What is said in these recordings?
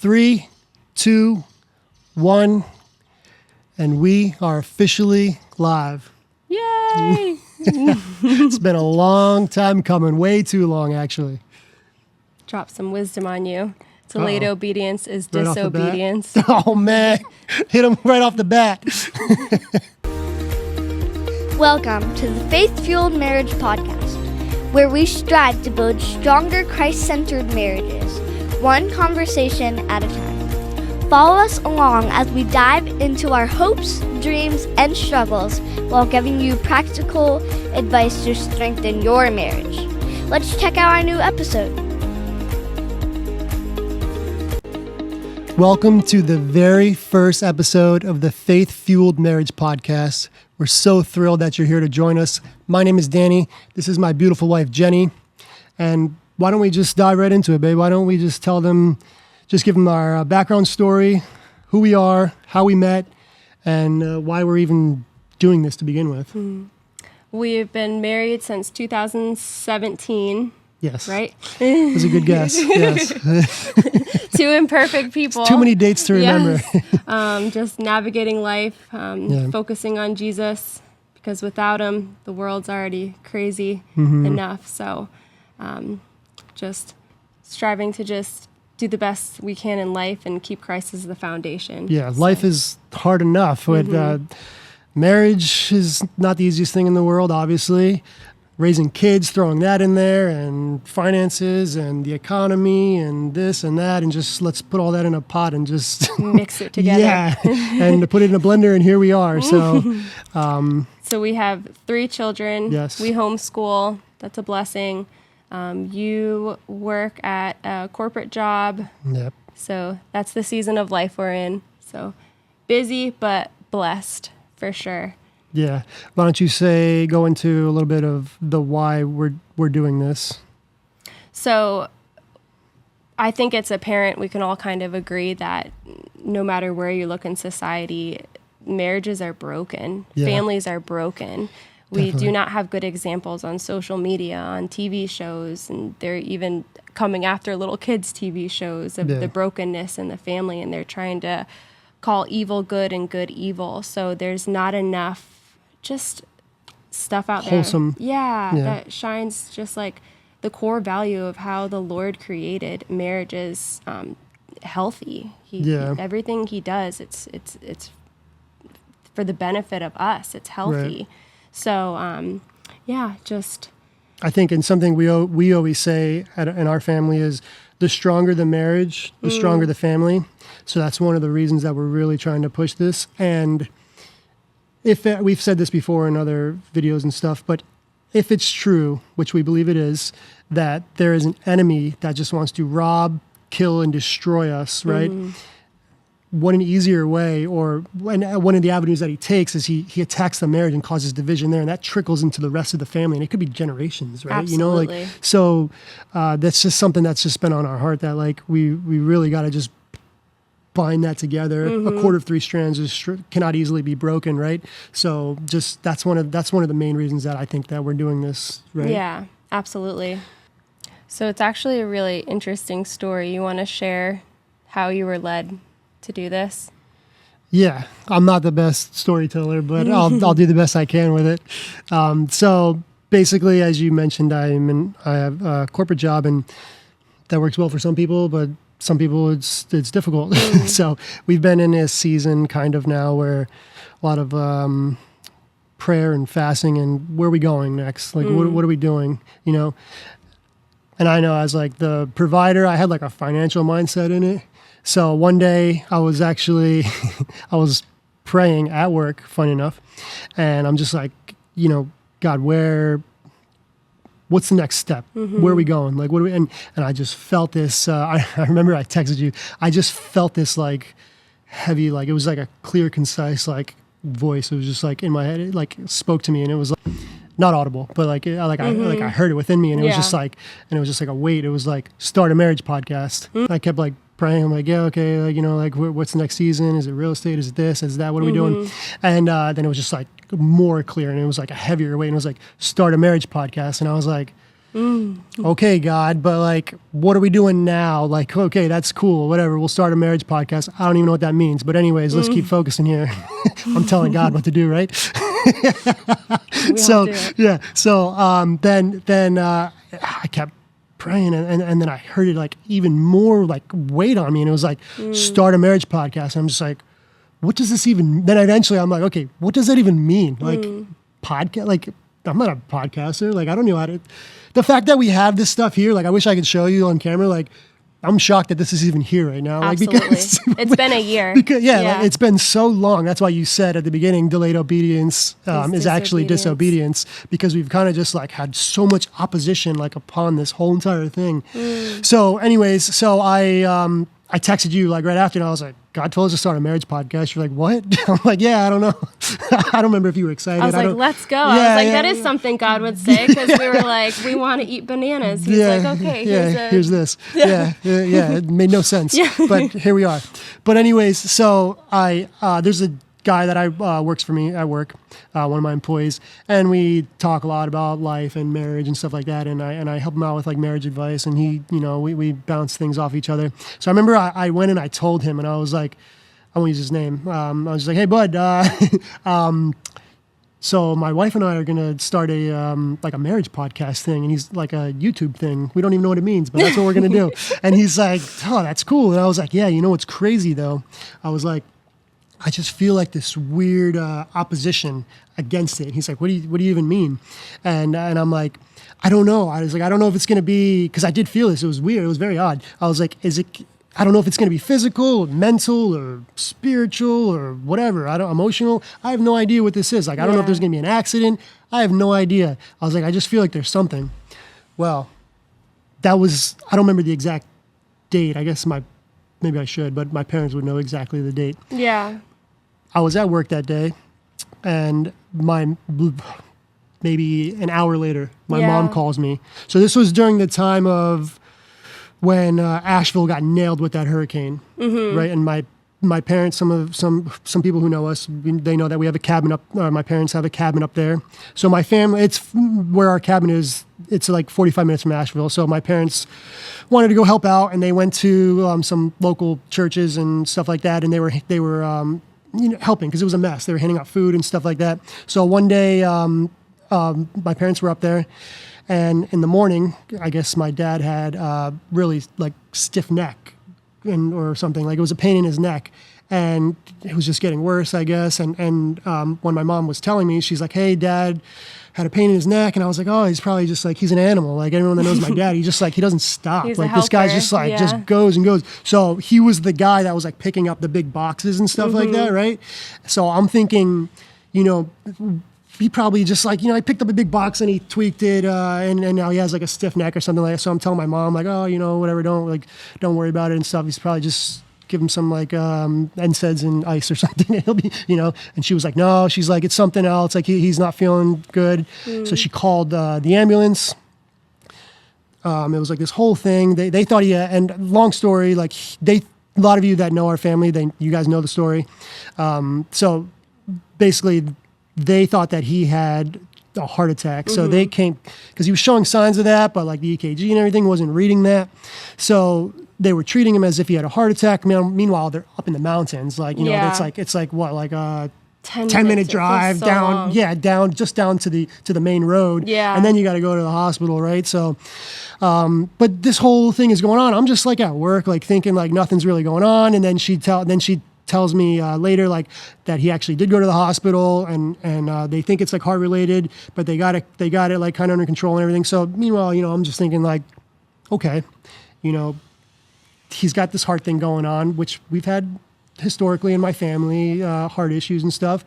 3, 2, 1, and we are officially live. Yay! It's been a long time coming, way too long, actually. Drop some wisdom on you. Delayed obedience is Right off the bat? disobedience. Oh, man. Hit him right off the bat. Welcome to the Faith-Fueled Marriage Podcast, where we strive to build stronger Christ-centered marriages, one conversation at a time. Follow us along as we dive into our hopes, dreams, and struggles while giving you practical advice to strengthen your marriage. Let's check out our new episode. Welcome to the very first episode of the Faith-Fueled Marriage Podcast. We're so thrilled that you're here to join us. My name is Danny. This is my beautiful wife, Jenny. And why don't we just dive right into it, babe? Why don't we just give them our background story, who we are, how we met, and why we're even doing this to begin with. We've been married since 2017. Yes. Right? That was a good guess. Yes. Two imperfect people. Too many dates to remember. Yes. Just navigating life, focusing on Jesus, because without him, the world's already crazy enough. So just striving to just do the best we can in life and keep Christ as the foundation. Yeah, life is hard enough. With marriage is not the easiest thing in the world, obviously. Raising kids, throwing that in there, and finances, and the economy, and this and that, and just let's put all that in a pot and just mix it together. Yeah, and put it in a blender, and here we are. So, so we have 3 children. Yes. We homeschool. That's a blessing. You work at a corporate job. Yep. So that's the season of life we're in. So busy, but blessed for sure. Yeah. Why don't you go into a little bit of the why we're doing this? So I think it's apparent, we can all kind of agree that no matter where you look in society, marriages are broken. Yeah. Families are broken. Definitely. We do not have good examples on social media, on TV shows, and they're even coming after little kids' TV shows of the brokenness in the family, and they're trying to call evil good and good evil. So there's not enough just stuff out wholesome. There. Yeah, that shines just like the core value of how the Lord created marriage is healthy. Everything he does, it's for the benefit of us. It's healthy. Right. So, I think, and something we always say in our family is the stronger the marriage, the stronger the family. So that's one of the reasons that we're really trying to push this. And if we've said this before in other videos and stuff, but if it's true, which we believe it is, that there is an enemy that just wants to rob, kill, and destroy us, right? What an easier way, or one of the avenues that he takes is he attacks the marriage and causes division there, and that trickles into the rest of the family, and it could be generations, right? Absolutely. So that's just something that's just been on our heart, that we really got to just bind that together. A cord of 3 strands cannot easily be broken, right? So just that's one of the main reasons that I think that we're doing this, right? Yeah, absolutely. So it's actually a really interesting story. You want to share how you were led to do this? Yeah, I'm not the best storyteller, but I'll do the best I can with it. So basically, as you mentioned, I have a corporate job, and that works well for some people, but some people it's difficult. So we've been in a season kind of now where a lot of prayer and fasting, and where are we going next? What are we doing? And I know as the provider, I had a financial mindset in it. So one day I was praying at work, funny enough, and I'm just God, what's the next step? Where are we going? What do we, and I just felt this, I remember I texted you, I just felt this heavy, it was a clear, concise, voice. It was just in my head, it spoke to me, and it was not audible, but I heard it within me, and it was just a weight. It was start a marriage podcast. I kept praying. I'm what's the next season? Is it real estate? Is it this? Is that? What are we doing? And then it was just more clear, and it was a heavier weight, and it was start a marriage podcast. And I was Okay, God, but like, what are we doing now? Like, okay, that's cool, whatever. We'll start a marriage podcast. I don't even know what that means, but anyways, let's keep focusing here. I'm telling God what to do, right? So yeah, so then I kept praying, and then I heard it like even more like weight on me, and it was like start a marriage podcast. And I'm just like, what does this even? Then eventually I'm like, okay, what does that even mean? Like podcast? Like I'm not a podcaster. Like I don't know how to. The fact that we have this stuff here, like I wish I could show you on camera. Like I'm shocked that this is even here right now. Absolutely. Like because it's been a year. Because like, it's been so long. That's why you said at the beginning, delayed obedience is actually disobedience, because we've kind of just like had so much opposition like upon this whole entire thing. So anyways, so I texted you like right after, and I was like, God told us to start a marriage podcast. You're like, what? I'm like, yeah, I don't know. I don't remember if you were excited. I was like, let's go. I was like, that is something God would say, because we were like, we want to eat bananas. He's like, okay, here's this. Yeah, it made no sense. But here we are. But anyways, so there's a guy that works for me at work, one of my employees, and we talk a lot about life and marriage and stuff like that, and I help him out with like marriage advice, and he, we bounce things off each other. So I remember I went and I told him, and I was like, I won't use his name. I was just like, hey bud, so my wife and I are gonna start a like a marriage podcast thing, and he's like a YouTube thing. We don't even know what it means, but that's what we're gonna do. And he's like, oh, that's cool. And I was like, yeah, what's crazy though? I was like, I just feel like this weird opposition against it. He's like, what do you even mean? And I'm like, I don't know. I was like, I don't know if it's going to be, because I did feel this. It was weird. It was very odd. I was like, I don't know if it's going to be physical or mental or spiritual or whatever. Emotional. I have no idea what this is. Like, I don't know if there's going to be an accident. I have no idea. I was like, I just feel like there's something. Well, I don't remember the exact date. I guess maybe I should, but my parents would know exactly the date. Yeah. I was at work that day, and maybe an hour later, my mom calls me. So this was during the time of when Asheville got nailed with that hurricane, right? And my parents, some people who know us, they know that we have a cabin up. My parents have a cabin up there. So my family, it's where our cabin is. It's like 45 minutes from Asheville. So my parents wanted to go help out, and they went to some local churches and stuff like that. And they were helping, because it was a mess. They were handing out food and stuff like that. So one day, my parents were up there, and in the morning, I guess my dad had really like stiff neck or something. Like it was a pain in his neck, and it was just getting worse, I guess. And when my mom was telling me, she's like, hey, Dad had a pain in his neck, and I was like, oh, he's probably just like, he's an animal. Like everyone that knows my dad, he just like, he doesn't stop. He's like this guy's just like, just goes and goes. So he was the guy that was like picking up the big boxes and stuff like that, right? So I'm thinking, he probably just like, he picked up a big box and he tweaked it, and now he has like a stiff neck or something like that. So I'm telling my mom like, oh, whatever, don't worry about it and stuff. He's probably just give him some like NSAIDs and ice or something. He'll be, And she was like, no, she's like, it's something else. Like he's not feeling good. So she called the ambulance. It was like this whole thing. They thought and long story, like a lot of you that know our family, you guys know the story. So basically, they thought that he had a heart attack. So they came, because he was showing signs of that, but like the EKG and everything wasn't reading that. So they were treating him as if he had a heart attack. Meanwhile, they're up in the mountains. Like, it's like what, like a 10-minute drive down, down to the main road. Yeah. And then you got to go to the hospital, right? So, but this whole thing is going on. I'm just like at work, like thinking like nothing's really going on. And then she tells me later like that he actually did go to the hospital, and they think it's like heart related, but they got it like kind of under control and everything. So meanwhile, I'm just thinking like, okay, he's got this heart thing going on, which we've had historically in my family, heart issues and stuff,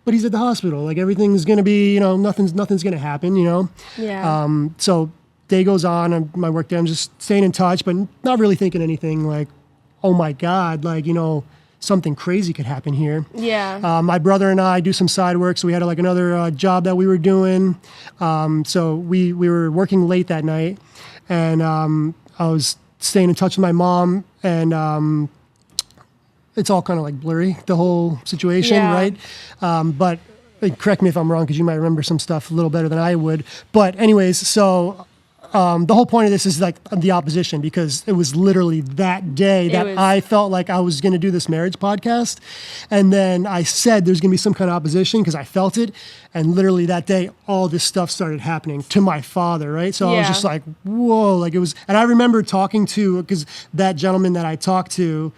but he's at the hospital. Like everything's going to be, nothing's going to happen, Yeah. So day goes on, and my work day, I'm just staying in touch, but not really thinking anything like, oh my God, like, something crazy could happen here. Yeah. My brother and I do some side work, so we had like another job that we were doing. So we were working late that night, and I was staying in touch with my mom, and it's all kind of like blurry, the whole situation, right? But correct me if I'm wrong, because you might remember some stuff a little better than I would. But anyways, so the whole point of this is like the opposition, because it was literally that day that I felt like I was going to do this marriage podcast. And then I said there's going to be some kind of opposition because I felt it. And literally that day, all this stuff started happening to my father, right? So I was just like, whoa, like it was. And I remember talking to, because that gentleman that I talked to,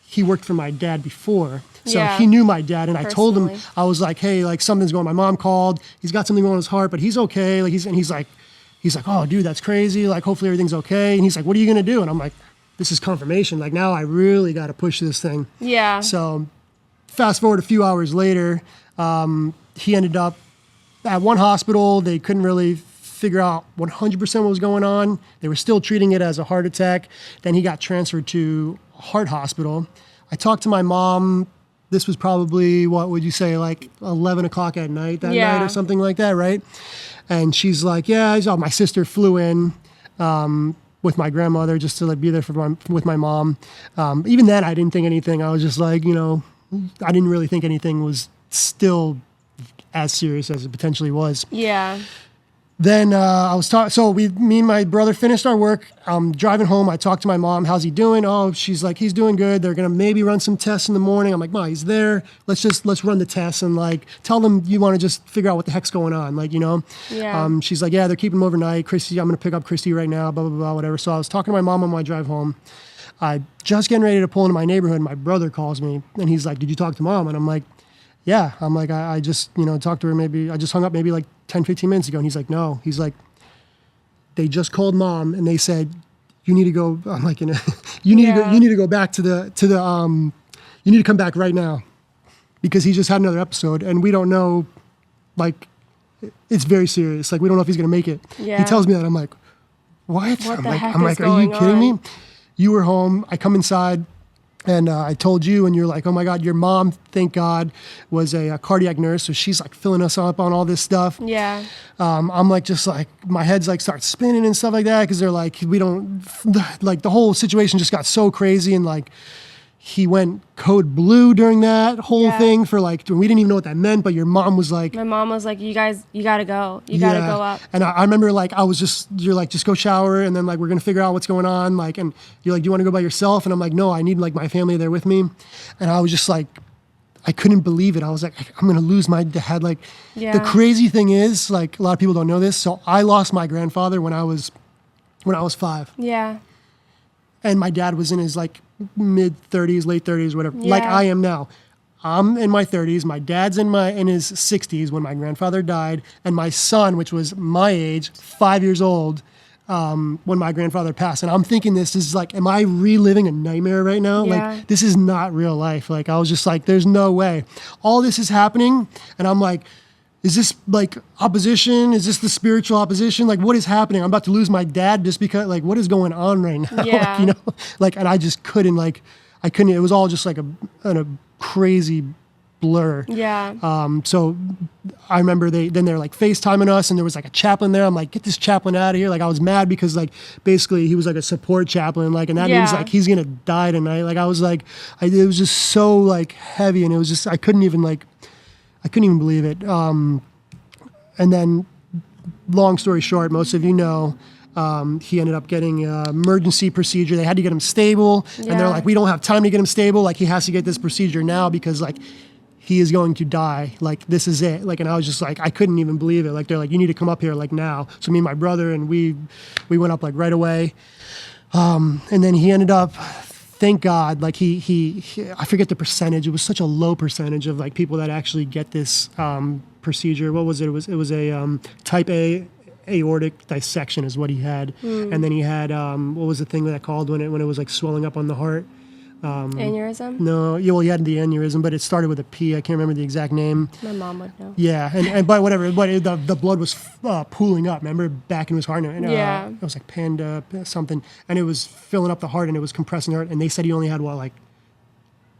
he worked for my dad before. So he knew my dad, and I told him, I was like, hey, like something's going on. My mom called. He's got something going on in his heart, but he's okay. Like he's like, oh, dude, that's crazy. Like, hopefully everything's okay. And he's like, what are you going to do? And I'm like, this is confirmation. Like, now I really got to push this thing. Yeah. So fast forward a few hours later, he ended up at one hospital. They couldn't really figure out 100% what was going on. They were still treating it as a heart attack. Then he got transferred to a heart hospital. I talked to my mom. This was probably, what would you say, like 11 o'clock at night that night or something like that, right? And she's like, yeah, my sister flew in with my grandmother just to like be there with my mom. Even then, I didn't think anything. I was just like, I didn't really think anything was still as serious as it potentially was. Yeah. Then I was talking, so me and my brother finished our work. I'm driving home. I talked to my mom. How's he doing? Oh, she's like, he's doing good. They're going to maybe run some tests in the morning. I'm like, Ma, he's there. Let's run the tests and like, tell them you want to just figure out what the heck's going on. Like, Yeah. She's like, yeah, they're keeping him overnight. Christy, I'm going to pick up Christy right now, blah, blah, blah, whatever. So I was talking to my mom on my drive home. I just getting ready to pull into my neighborhood. My brother calls me and he's like, did you talk to Mom? And I'm like, yeah. I'm like, I just, talked to her I just hung up maybe like 10, 15 minutes ago. And he's like, no. He's like, they just called Mom and they said, you need to go. I'm like, you need to go back to the you need to come back right now, because he just had another episode and we don't know, like, it's very serious. Like, we don't know if he's going to make it. Yeah. He tells me that. I'm like, what? What I'm the like, heck I'm is like, are you going kidding on? me? You were home. I come inside. And I told you, and you're like, oh my God, your mom, thank God, was a cardiac nurse. So she's like filling us up on all this stuff. Yeah. I'm like, just like, my head's like starts spinning and stuff like that. Cause they're like, the whole situation just got so crazy. And like, he went code blue during that whole thing for like, we didn't even know what that meant, but your mom was like, My mom was like, you guys, you got to go. You got to go up. And I remember like, you're like, just go shower. And then like, we're going to figure out what's going on. Like, and you're like, do you want to go by yourself? And I'm like, no, I need like my family there with me. And I was just like, I couldn't believe it. I was like, I'm going to lose my dad. Like the crazy thing is, like, a lot of people don't know this. So I lost my grandfather when I was 5. Yeah. And my dad was in his like mid 30s, late 30s, whatever, Yeah. like I am now. I'm in my 30s. My dad's in his 60s when my grandfather died. And my son, which was my age, 5 years old, when my grandfather passed. And I'm thinking, this is like, am I reliving a nightmare right now? Yeah. Like, this is not real life. Like, I was just like, there's no way. All this is happening. And I'm like, is this like opposition? Is this the spiritual opposition? Like, what is happening? I'm about to lose my dad just because, like, what is going on right now? Yeah. Like, and I just couldn't, it was all just like a crazy blur. Yeah. So I remember they're like FaceTiming us, and there was like a chaplain there. I'm like, get this chaplain out of here. Like, I was mad because like basically he was like a support chaplain, like, and that means like he's gonna die tonight. Like, I was like, it was just so like heavy, and it was just, I couldn't even believe it. And then, long story short, most of you know, he ended up getting an emergency procedure. They had to get him stable. And they're like, we don't have time to get him stable. Like, he has to get this procedure now because, like, he is going to die. Like, this is it. Like, and I was just like, I couldn't even believe it. Like, they're like, you need to come up here, like, now. So me and my brother, and we went up, like, right away. And then he ended up, thank God, like he I forget the percentage. It was such a low percentage of like people that actually get this procedure. What was it? It was a type A aortic dissection is what he had. And then he had what was the thing that called when it was like swelling up on the heart? Aneurysm? No, yeah, well, he had the aneurysm, but it started with a P. I can't remember the exact name. My mom would know. Yeah, and but whatever, but the blood was pooling up. Remember, back into his heart, and it was like panda something, and it was filling up the heart, and it was compressing the heart. And they said he only had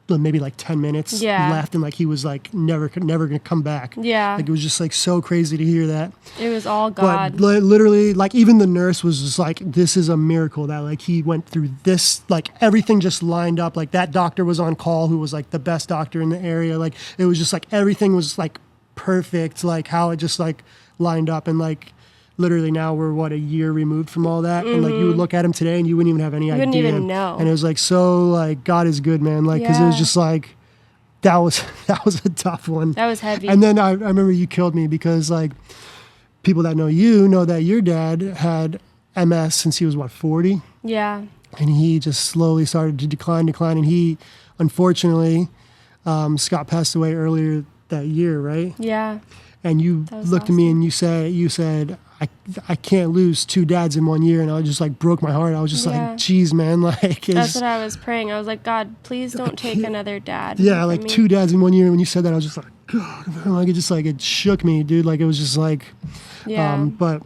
maybe like 10 minutes left, and like he was like never gonna come back. Yeah, like it was just like so crazy to hear that. It was all God. But literally, like, even the nurse was just like, this is a miracle that like he went through this, like everything just lined up. Like, that doctor was on call, who was like the best doctor in the area. Like, it was just like everything was like perfect, like how it just like lined up. And like literally now we're a year removed from all that, and like you would look at him today and you wouldn't even have any idea. Wouldn't even know. And it was like, so like God is good, man. Like, because it was just like that was a tough one. That was heavy. And then I remember you killed me because like people that know you know that your dad had MS since he was 40. Yeah. And he just slowly started to decline, and he, unfortunately, Scott passed away earlier that year, right? Yeah. And you looked at me and you said, I can't lose 2 dads in 1 year, and I just like broke my heart. I was just like, geez, man, like that's what I was praying. I was like, God, please don't take another dad. Yeah, like 2 dads in 1 year. When you said that, I was just like, God, man, like it shook me, dude. Like it was just like, but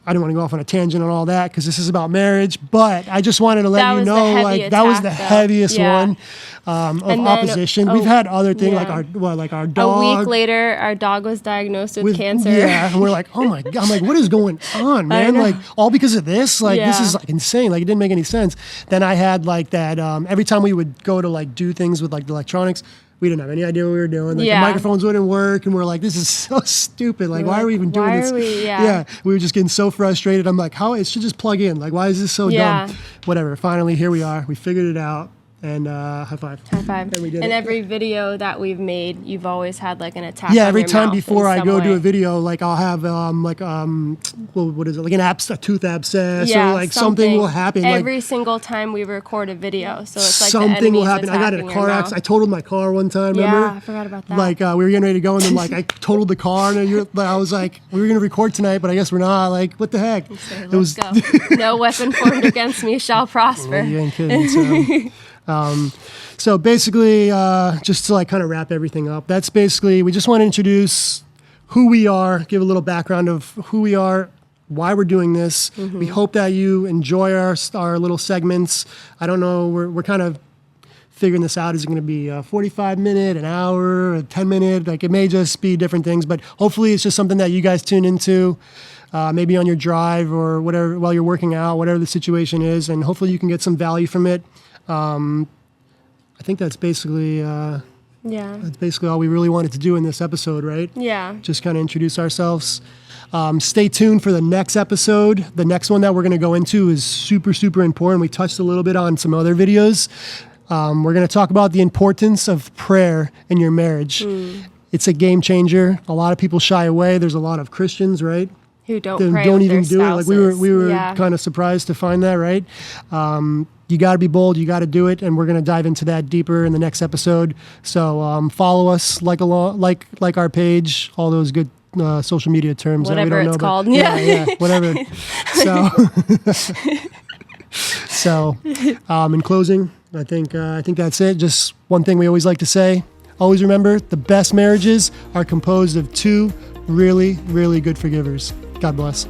I didn't want to go off on a tangent on all that because this is about marriage, but I just wanted to let you know, like that was the heaviest one of opposition. We've had other things like our dog. A week later, our dog was diagnosed with cancer. Yeah, and we're like, oh my God, I'm like, what is going on, man? Like all because of this? Like this is like insane. Like it didn't make any sense. Then I had like that. Every time we would go to like do things with like the electronics, we didn't have any idea what we were doing. Like the microphones wouldn't work, and we're like, this is so stupid. Like, why are we even doing this? We were just getting so frustrated. I'm like, how it should just plug in. Like, why is this so dumb? Whatever. Finally, here we are. We figured it out. And high five. High five. And we did and it. Every video that we've made, you've always had like an attack. Yeah, on every your time mouth before I go do a way. video, like I'll have what is it? Like a tooth abscess or like something will happen. Every single time we record a video, so it's like something will happen. I got in a your car accident. I totaled my car one time. Remember? Yeah, I forgot about that. Like we were getting ready to go, and then like I totaled the car, and I was like, we were gonna record tonight, but I guess we're not. Like, what the heck? Let's go. No weapon formed against me shall prosper. You ain't kidding. So basically, just to like kind of wrap everything up, that's basically, we just want to introduce who we are, give a little background of who we are, why we're doing this. We hope that you enjoy our little segments. I don't know, we're kind of figuring this out. Is it going to be a 45-minute, an hour, a 10-minute? Like it may just be different things, but hopefully it's just something that you guys tune into. Maybe on your drive or whatever, while you're working out, whatever the situation is, and hopefully you can get some value from it. I think that's basically all we really wanted to do in this episode, right? Yeah. Just kind of introduce ourselves. Stay tuned for the next episode. The next one that we're going to go into is super, super important. We touched a little bit on some other videos. We're going to talk about the importance of prayer in your marriage. It's a game changer. A lot of people shy away. There's a lot of Christians, right? Who don't even do it. Like we were yeah. kind of surprised to find that, right? You got to be bold. You got to do it, and we're going to dive into that deeper in the next episode. So follow us, like our page, all those good social media terms whatever that we don't know. It's called. Yeah, whatever. So in closing, I think that's it. Just one thing we always like to say. Always remember, the best marriages are composed of 2 really, really good forgivers. God bless.